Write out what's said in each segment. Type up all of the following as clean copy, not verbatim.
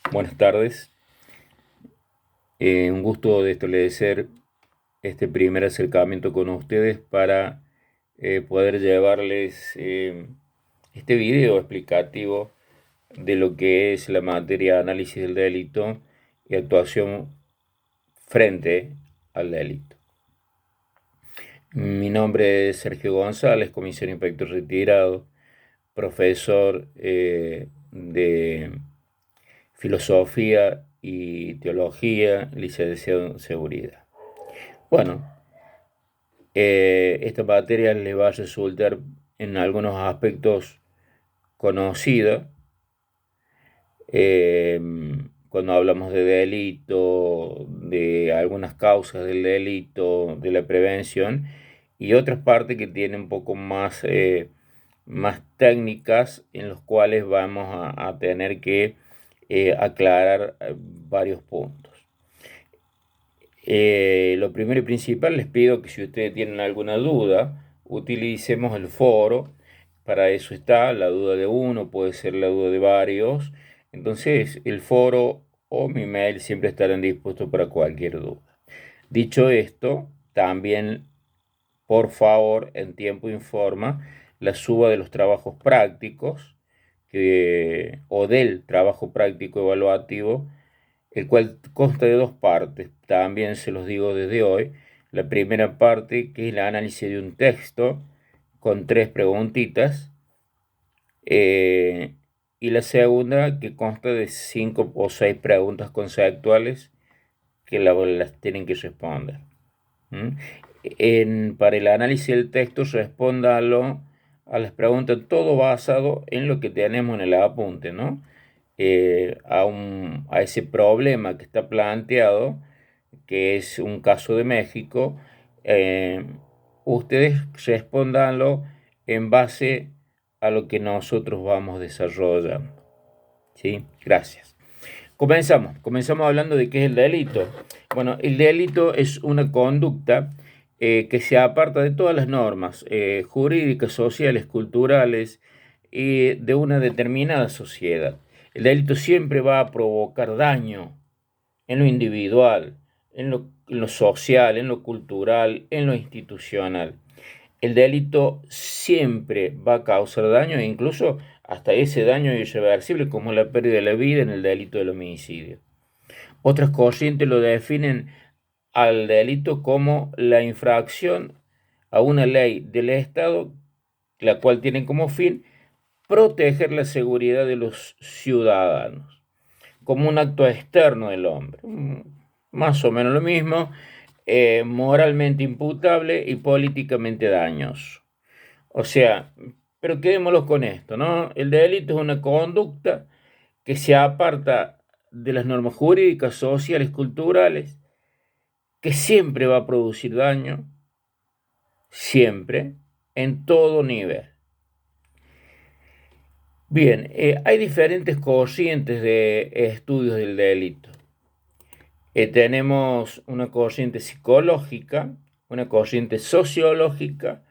Buenas tardes. Un gusto de establecer este primer acercamiento con ustedes para poder llevarles este video explicativo de lo que es la materia de análisis del delito y actuación frente al delito. Mi nombre es Sergio González, comisario inspector retirado, profesor de filosofía y teología, licenciado en seguridad. Bueno, esta materia le va a resultar en algunos aspectos conocida eh, cuando hablamos de delito, de algunas causas del delito, de la prevención, y otras partes que tienen un poco más técnicas en los cuales vamos a tener que aclarar varios puntos. Lo primero y principal, les pido que si ustedes tienen alguna duda, utilicemos el foro. Para eso está la duda de uno, puede ser la duda de varios. Entonces, el foro o mi mail siempre estarán dispuestos para cualquier duda. Dicho esto, también, por favor, en tiempo informa la suba de los trabajos prácticos o del trabajo práctico evaluativo, el cual consta de dos partes. También se los digo desde hoy. La primera parte, que es el análisis de un texto con 3 preguntitas, y la segunda, que consta de 5 o 6 preguntas conceptuales que las tienen que responder. ¿Mm? Para el análisis del texto, respóndalo a las preguntas, todo basado en lo que tenemos en el apunte, ¿no? A ese problema que está planteado, que es un caso de México, eh, ustedes respóndanlo en base a lo que nosotros vamos desarrollando. ¿Sí? Gracias. Comenzamos hablando de qué es el delito. Bueno, el delito es una conducta que se aparta de todas las normas jurídicas, sociales, culturales y de una determinada sociedad. El delito siempre va a provocar daño en lo individual, en lo social, en lo cultural, en lo institucional. El delito siempre va a causar daño e incluso hasta ese daño irreversible como la pérdida de la vida en el delito del homicidio. Otras corrientes lo definen al delito como la infracción a una ley del Estado, la cual tiene como fin proteger la seguridad de los ciudadanos, como un acto externo del hombre. Más o menos lo mismo, moralmente imputable y políticamente dañoso. O sea, pero quedémoslo con esto, ¿no? El delito es una conducta que se aparta de las normas jurídicas, sociales, culturales, que siempre va a producir daño, siempre, en todo nivel. Bien, hay diferentes corrientes de estudios del delito. Tenemos una corriente psicológica, una corriente sociológica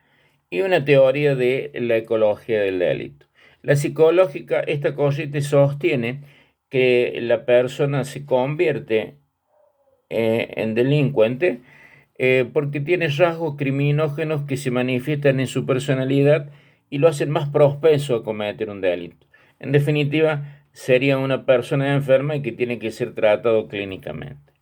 y una teoría de la ecología del delito. La psicológica, esta corriente sostiene que la persona se convierte en delincuente porque tiene rasgos criminógenos que se manifiestan en su personalidad y lo hacen más propenso a cometer un delito. En definitiva, sería una persona enferma y que tiene que ser tratado clínicamente.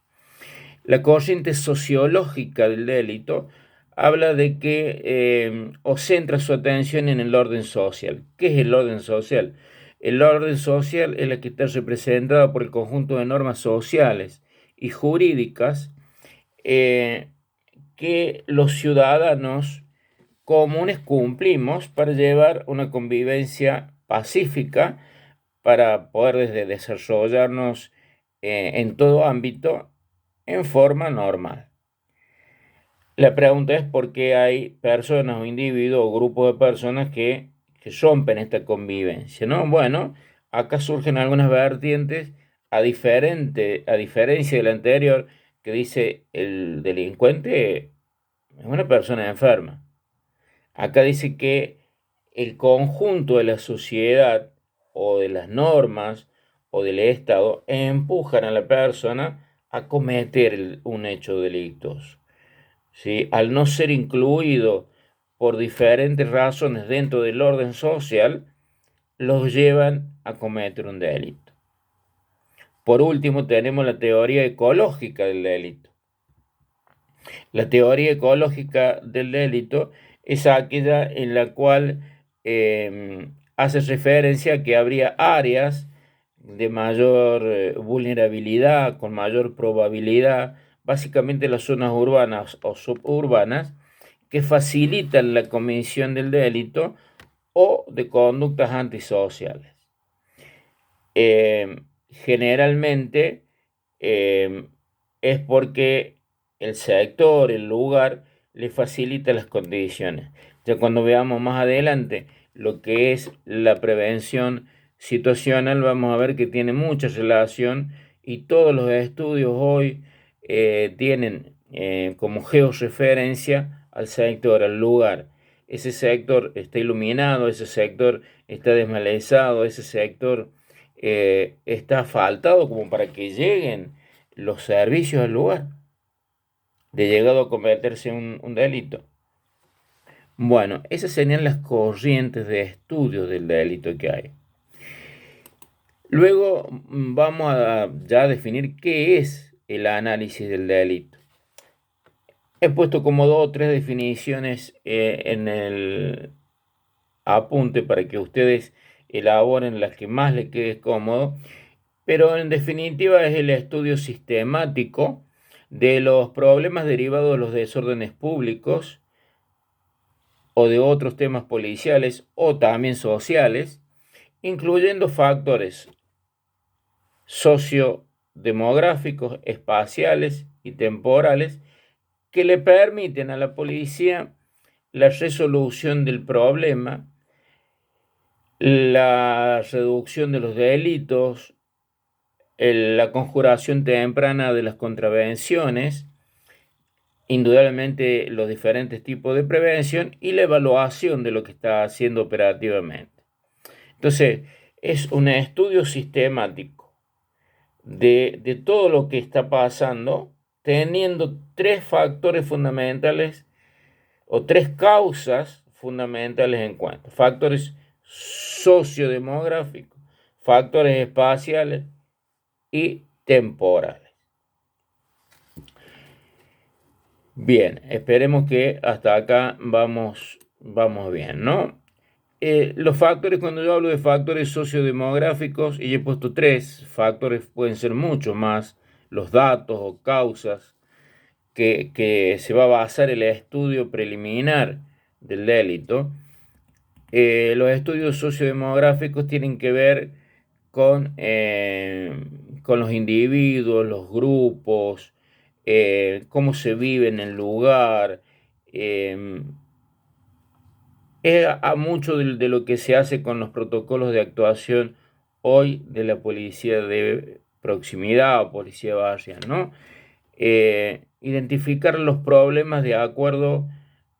La corriente sociológica del delito habla de que o centra su atención en el orden social. ¿Qué es el orden social? El orden social es la que está representada por el conjunto de normas sociales y jurídicas eh, que los ciudadanos comunes cumplimos para llevar una convivencia pacífica, para poder desarrollarnos en todo ámbito en forma normal. La pregunta es por qué hay personas o individuos o grupos de personas que rompen esta convivencia, ¿no? Bueno, acá surgen algunas vertientes a diferencia de la anterior, que dice el delincuente es una persona enferma. Acá dice que el conjunto de la sociedad o de las normas o del Estado empujan a la persona a cometer un hecho delictuoso, ¿sí? Al no ser incluido por diferentes razones dentro del orden social, los llevan a cometer un delito. Por último, tenemos la teoría ecológica del delito. La teoría ecológica del delito es aquella en la cual hace referencia a que habría áreas de mayor vulnerabilidad, con mayor probabilidad, básicamente las zonas urbanas o suburbanas, que facilitan la comisión del delito o de conductas antisociales. Generalmente es porque el sector, el lugar, le facilita las condiciones. Ya cuando veamos más adelante lo que es la prevención situacional, vamos a ver que tiene mucha relación y todos los estudios hoy tienen como georreferencia al sector, al lugar. Ese sector está iluminado, ese sector está desmalezado, ese sector está asfaltado como para que lleguen los servicios al lugar de llegado a cometerse un delito. Bueno, esas serían las corrientes de estudio del delito que hay. Luego vamos a ya definir qué es el análisis del delito. He puesto como 2 o 3 definiciones en el apunte para que ustedes elaboren las que más les quede cómodo, pero en definitiva es el estudio sistemático de los problemas derivados de los desórdenes públicos o de otros temas policiales o también sociales, incluyendo factores sociodemográficos, espaciales y temporales que le permiten a la policía la resolución del problema, la reducción de los delitos, la conjuración temprana de las contravenciones, indudablemente los diferentes tipos de prevención y la evaluación de lo que está haciendo operativamente. Entonces, es un estudio sistemático de todo lo que está pasando, teniendo 3 factores fundamentales o 3 causas fundamentales en cuenta: factores sociodemográficos, factores espaciales y temporales. Bien, esperemos que hasta acá vamos bien, ¿no? Los factores, cuando yo hablo de factores sociodemográficos, y he puesto 3 factores, pueden ser mucho más, los datos o causas que se va a basar el estudio preliminar del delito. Los estudios sociodemográficos tienen que ver con los individuos, los grupos, cómo se vive en el lugar. Es a mucho de lo que se hace con los protocolos de actuación hoy de la policía de proximidad o policía barrial, ¿no? Identificar los problemas de acuerdo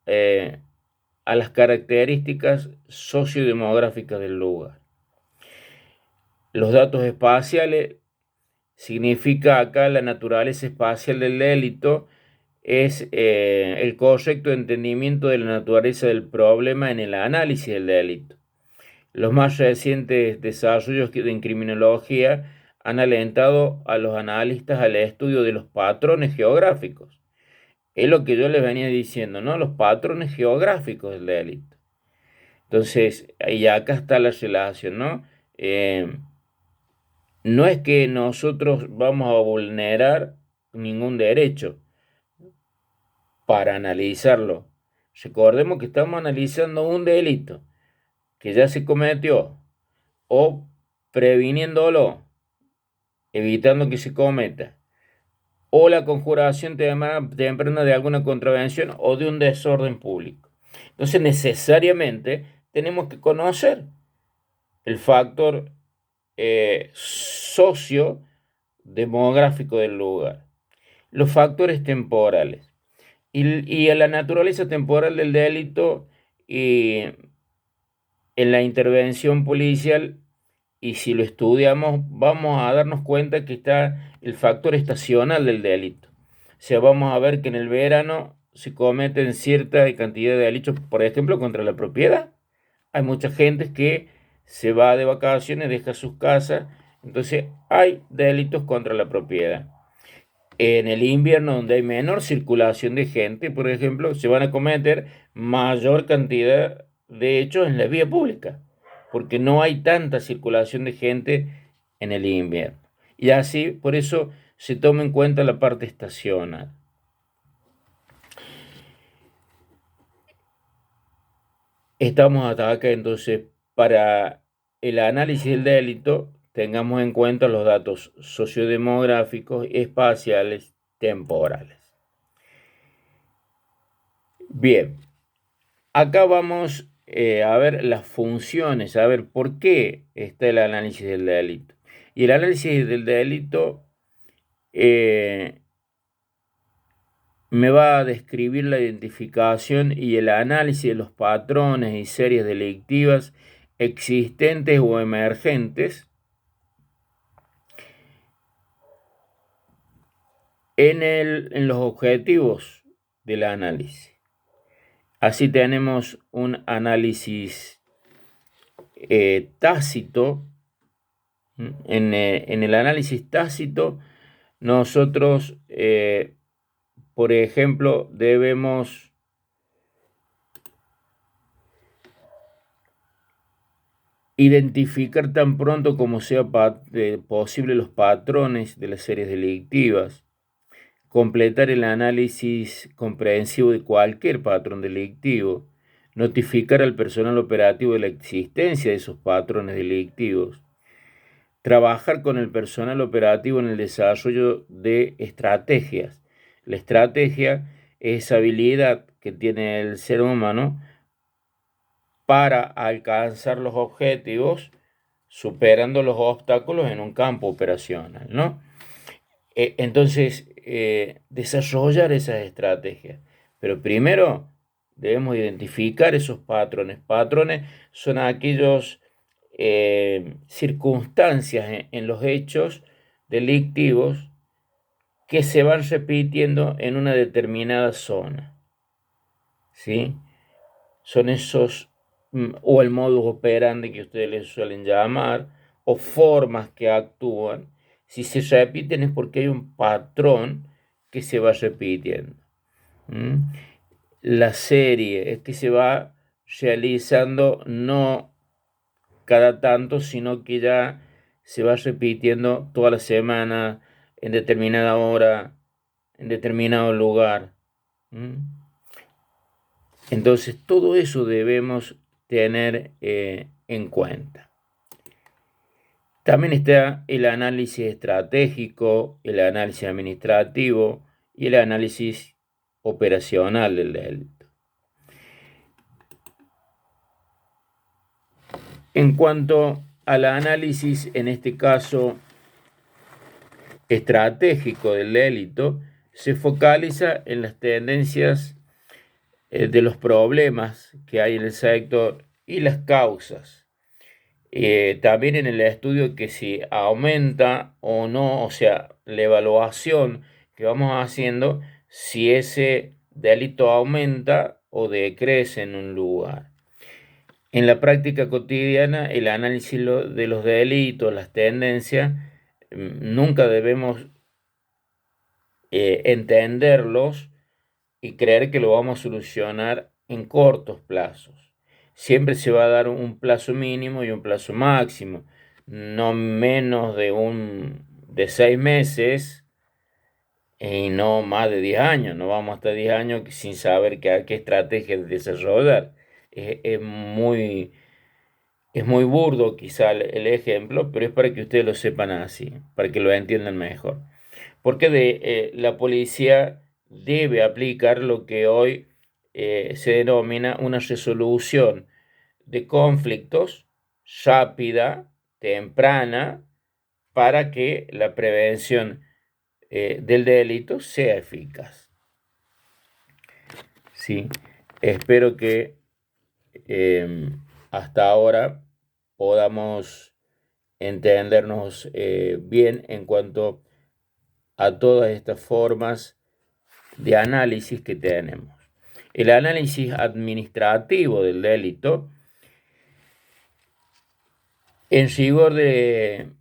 a las características sociodemográficas del lugar. Los datos espaciales significa acá la naturaleza espacial del delito, es el correcto entendimiento de la naturaleza del problema en el análisis del delito. Los más recientes desarrollos en criminología han alentado a los analistas al estudio de los patrones geográficos. Es lo que yo les venía diciendo, ¿no? Los patrones geográficos del delito. Entonces, ahí acá está la relación, ¿no? No es que nosotros vamos a vulnerar ningún derecho para analizarlo. Recordemos que estamos analizando un delito que ya se cometió o previniéndolo, evitando que se cometa, o la conjuración temprana de alguna contravención o de un desorden público. Entonces, necesariamente tenemos que conocer el factor sociodemográfico del lugar, los factores temporales y a la naturaleza temporal del delito y en la intervención policial y si lo estudiamos vamos a darnos cuenta que está el factor estacional del delito. O sea, vamos a ver que en el verano se cometen cierta cantidad de delitos, por ejemplo, contra la propiedad. Hay mucha gente que se va de vacaciones, deja sus casas, entonces hay delitos contra la propiedad. En el invierno, donde hay menor circulación de gente, por ejemplo, se van a cometer mayor cantidad de hechos en la vía pública, porque no hay tanta circulación de gente en el invierno. Y así, por eso se toma en cuenta la parte estacional. Estamos hasta acá, entonces, para el análisis del delito, tengamos en cuenta los datos sociodemográficos, espaciales, temporales. Bien, acá vamos a ver las funciones, a ver por qué está el análisis del delito. Y el análisis del delito me va a describir la identificación y el análisis de los patrones y series delictivas existentes o emergentes en los objetivos del análisis. Así tenemos un análisis tácito. En el análisis tácito, nosotros, por ejemplo, debemos identificar tan pronto como sea posible los patrones de las series delictivas, completar el análisis comprensivo de cualquier patrón delictivo, notificar al personal operativo de la existencia de esos patrones delictivos, trabajar con el personal operativo en el desarrollo de estrategias. La estrategia es esa habilidad que tiene el ser humano para alcanzar los objetivos superando los obstáculos en un campo operacional, ¿no? Entonces, desarrollar esas estrategias. Pero primero debemos identificar esos patrones. Patrones son aquellos circunstancias en los hechos delictivos que se van repitiendo en una determinada zona, ¿sí? Son esos, o el modus operandi que ustedes les suelen llamar, o formas que actúan. Si se repiten es porque hay un patrón que se va repitiendo. La serie es que se va realizando no cada tanto, sino que ya se va repitiendo toda la semana, en determinada hora, en determinado lugar. Entonces, todo eso debemos tener en cuenta. También está el análisis estratégico, el análisis administrativo y el análisis operacional del delito. En cuanto al análisis, en este caso estratégico del delito, se focaliza en las tendencias de los problemas que hay en el sector y las causas. También en el estudio que si aumenta o no, o sea, la evaluación que vamos haciendo, si ese delito aumenta o decrece en un lugar. En la práctica cotidiana, el análisis de los delitos, las tendencias, nunca debemos entenderlos y creer que lo vamos a solucionar en cortos plazos. Siempre se va a dar un plazo mínimo y un plazo máximo, no menos de 6 meses y no más de 10 años. No vamos hasta 10 años sin saber qué estrategia desarrollar. Es muy burdo quizá el ejemplo, pero es para que ustedes lo sepan así, para que lo entiendan mejor. Porque la policía debe aplicar lo que hoy se denomina una resolución de conflictos rápida, temprana, para que la prevención del delito sea eficaz. Sí, espero que hasta ahora podamos entendernos bien en cuanto a todas estas formas de análisis que tenemos. El análisis administrativo del delito, en rigor de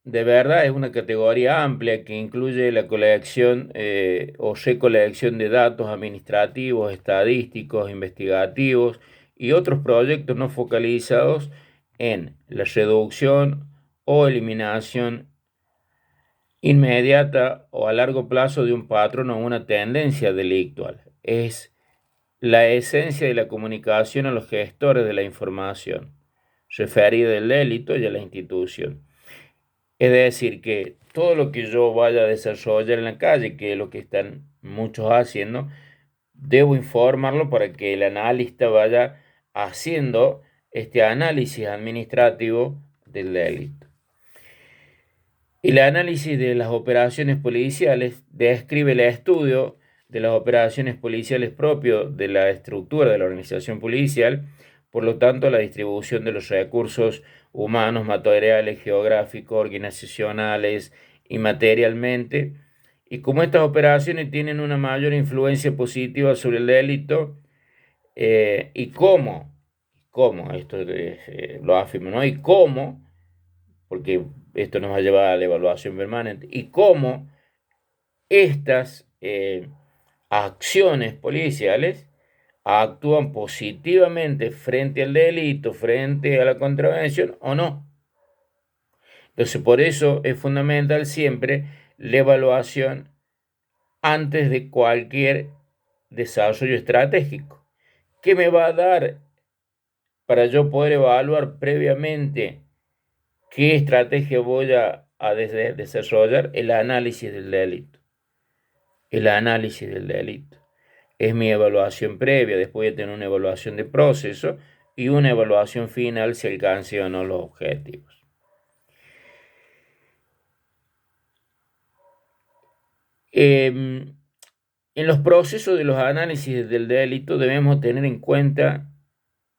verdad, es una categoría amplia que incluye la colección o recolección de datos administrativos, estadísticos, investigativos y otros proyectos no focalizados en la reducción o eliminación inmediata o a largo plazo de un patrón o una tendencia delictual. Es la esencia de la comunicación a los gestores de la información, referida del delito y a la institución. Es decir, que todo lo que yo vaya a desarrollar en la calle, que es lo que están muchos haciendo, debo informarlo para que el analista vaya haciendo este análisis administrativo del delito. El análisis de las operaciones policiales describe el estudio de las operaciones policiales propio de la estructura de la organización policial, por lo tanto, la distribución de los recursos humanos, materiales, geográficos, organizacionales y materialmente. Y como estas operaciones tienen una mayor influencia positiva sobre el delito, y cómo, esto lo afirmo, ¿no? Y cómo, porque esto nos va a llevar a la evaluación permanente, y cómo estas acciones policiales actúan positivamente frente al delito, frente a la contravención o no. Entonces, por eso es fundamental siempre la evaluación antes de cualquier desarrollo estratégico. ¿Qué me va a dar para yo poder evaluar previamente qué estrategia voy a desarrollar? El análisis del delito. El análisis del delito. Es mi evaluación previa, después voy a tener una evaluación de proceso y una evaluación final si alcance o no los objetivos. En los procesos de los análisis del delito debemos tener en cuenta,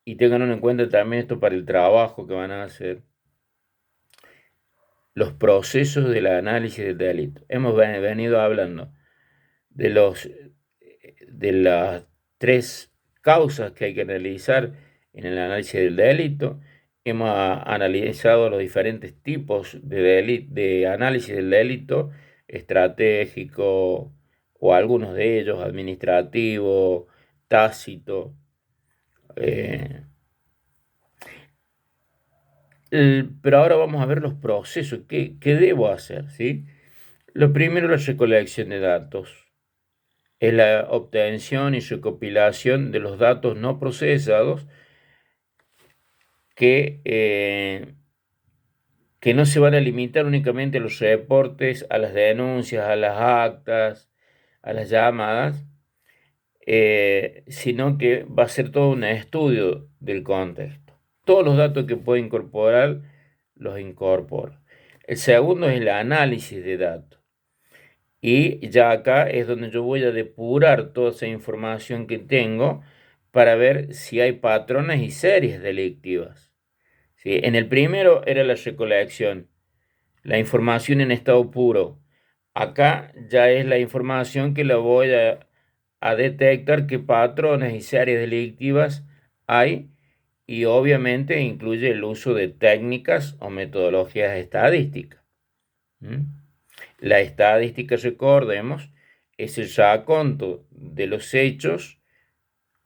y tengan en cuenta también esto para el trabajo que van a hacer, los procesos del análisis del delito. Hemos venido hablando de las tres causas que hay que analizar en el análisis del delito. Hemos analizado los diferentes tipos de análisis del delito, estratégico o algunos de ellos, administrativo, tácito. Pero ahora vamos a ver los procesos. ¿Qué debo hacer? ¿Sí? Lo primero, la recolección de datos. Es la obtención y recopilación de los datos no procesados que no se van a limitar únicamente a los reportes, a las denuncias, a las actas, a las llamadas, sino que va a ser todo un estudio del contexto. Todos los datos que puede incorporar, los incorpora. El segundo es el análisis de datos. Y ya acá es donde yo voy a depurar toda esa información que tengo para ver si hay patrones y series delictivas. ¿Sí? En el primero era la recolección, la información en estado puro. Acá ya es la información que la voy a detectar qué patrones y series delictivas hay, y obviamente incluye el uso de técnicas o metodologías estadísticas. La estadística, recordemos, es el raconto de los hechos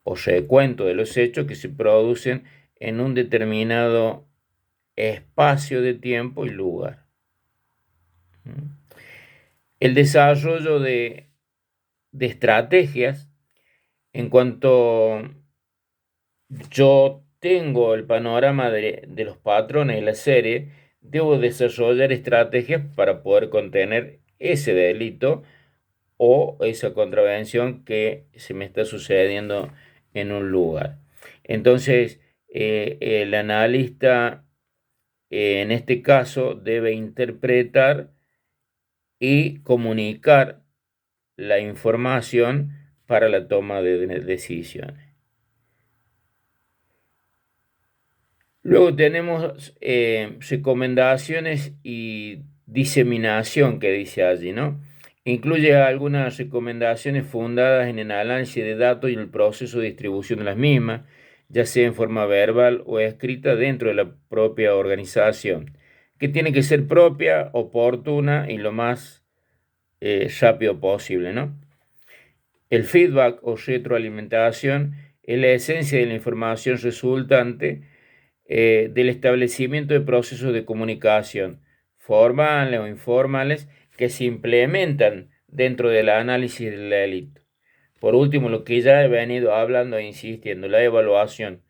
o recuento de los hechos que se producen en un determinado espacio de tiempo y lugar. El desarrollo de estrategias, en cuanto yo tengo el panorama de los patrones de la serie, debo desarrollar estrategias para poder contener ese delito o esa contravención que se me está sucediendo en un lugar. Entonces, el analista, en este caso, debe interpretar y comunicar la información para la toma de decisiones. Luego tenemos recomendaciones y diseminación que dice allí, ¿no? Incluye algunas recomendaciones fundadas en el análisis de datos y el proceso de distribución de las mismas, ya sea en forma verbal o escrita dentro de la propia organización, que tiene que ser propia, oportuna y lo más rápido posible, ¿no? El feedback o retroalimentación es la esencia de la información resultante del establecimiento de procesos de comunicación formales o informales que se implementan dentro del análisis del delito. Por último, lo que ya he venido hablando e insistiendo, la evaluación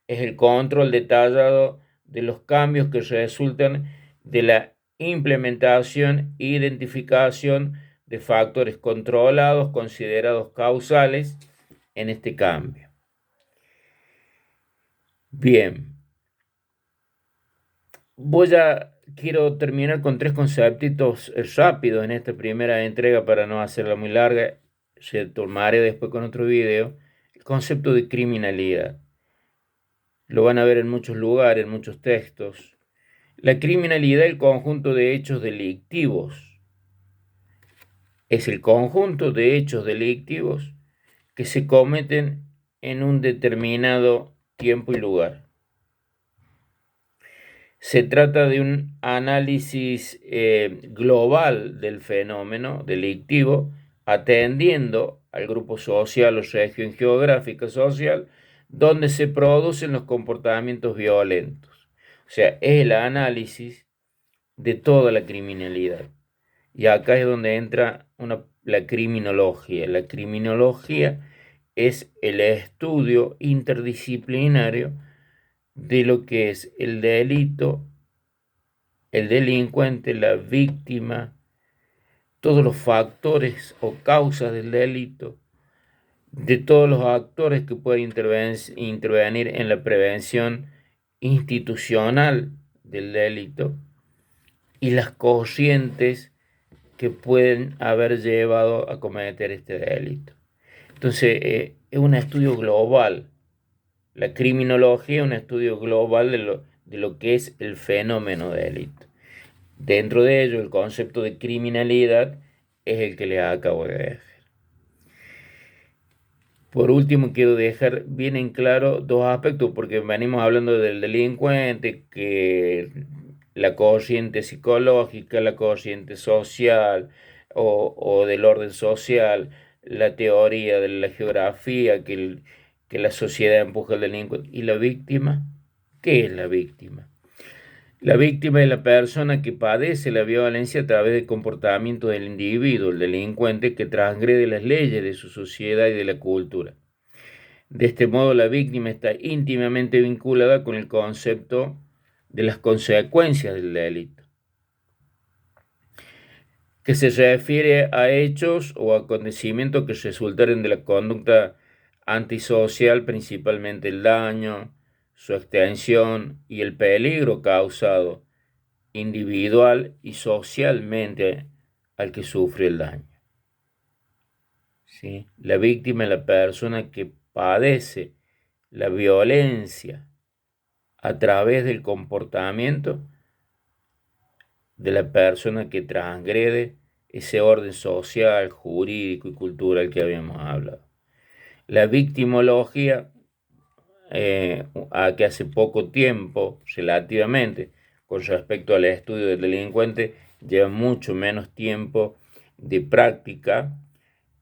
es el control detallado de los cambios que resultan de la implementación e identificación de factores controlados considerados causales en este cambio. Bien, quiero terminar con tres conceptitos rápidos en esta primera entrega para no hacerla muy larga. Se tomaré después con otro video. El concepto de criminalidad. Lo van a ver en muchos lugares, en muchos textos. La criminalidad es el conjunto de hechos delictivos. Es el conjunto de hechos delictivos que se cometen en un determinado tiempo y lugar. Se trata de un análisis global del fenómeno delictivo, atendiendo al grupo social o región geográfica social donde se producen los comportamientos violentos. O sea, es el análisis de toda la criminalidad. Y acá es donde entra la criminología. La criminología es el estudio interdisciplinario de lo que es el delito, el delincuente, la víctima, todos los factores o causas del delito, de todos los actores que pueden intervenir en la prevención institucional del delito y las corrientes que pueden haber llevado a cometer este delito. Entonces, es un estudio global. La criminología es un estudio global de lo que es el fenómeno delito. Dentro de ello, el concepto de criminalidad es el que les acabo de dejar. Por último, quiero dejar bien en claro dos aspectos, porque venimos hablando del delincuente, que la corriente psicológica, la corriente social o del orden social, la teoría de la geografía, que la sociedad empuja al delincuente. ¿Y la víctima? ¿Qué es la víctima? La víctima es la persona que padece la violencia a través del comportamiento del individuo, el delincuente que transgrede las leyes de su sociedad y de la cultura. De este modo, la víctima está íntimamente vinculada con el concepto de las consecuencias del delito, que se refiere a hechos o acontecimientos que resultaren de la conducta antisocial, principalmente el daño, su extensión y el peligro causado individual y socialmente al que sufre el daño. ¿Sí? La víctima es la persona que padece la violencia a través del comportamiento de la persona que transgrede ese orden social, jurídico y cultural que habíamos hablado. La victimología, a que hace poco tiempo, relativamente, con respecto al estudio del delincuente, lleva mucho menos tiempo de práctica.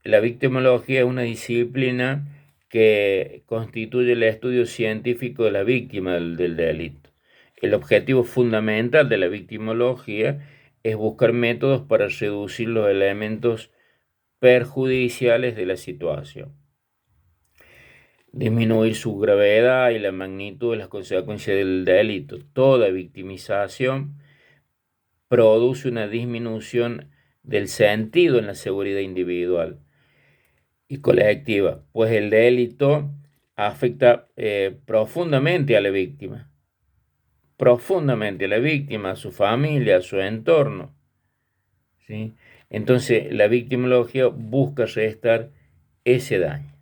La victimología es una disciplina que constituye el estudio científico de la víctima del delito. El objetivo fundamental de la victimología es buscar métodos para reducir los elementos perjudiciales de la situación, disminuir su gravedad y la magnitud de las consecuencias del delito. Toda victimización produce una disminución del sentido en la seguridad individual y colectiva, pues el delito afecta profundamente a la víctima, a su familia, a su entorno, ¿sí? Entonces, la victimología busca restar ese daño.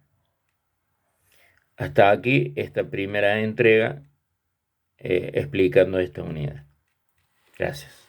Hasta aquí esta primera entrega explicando esta unidad. Gracias.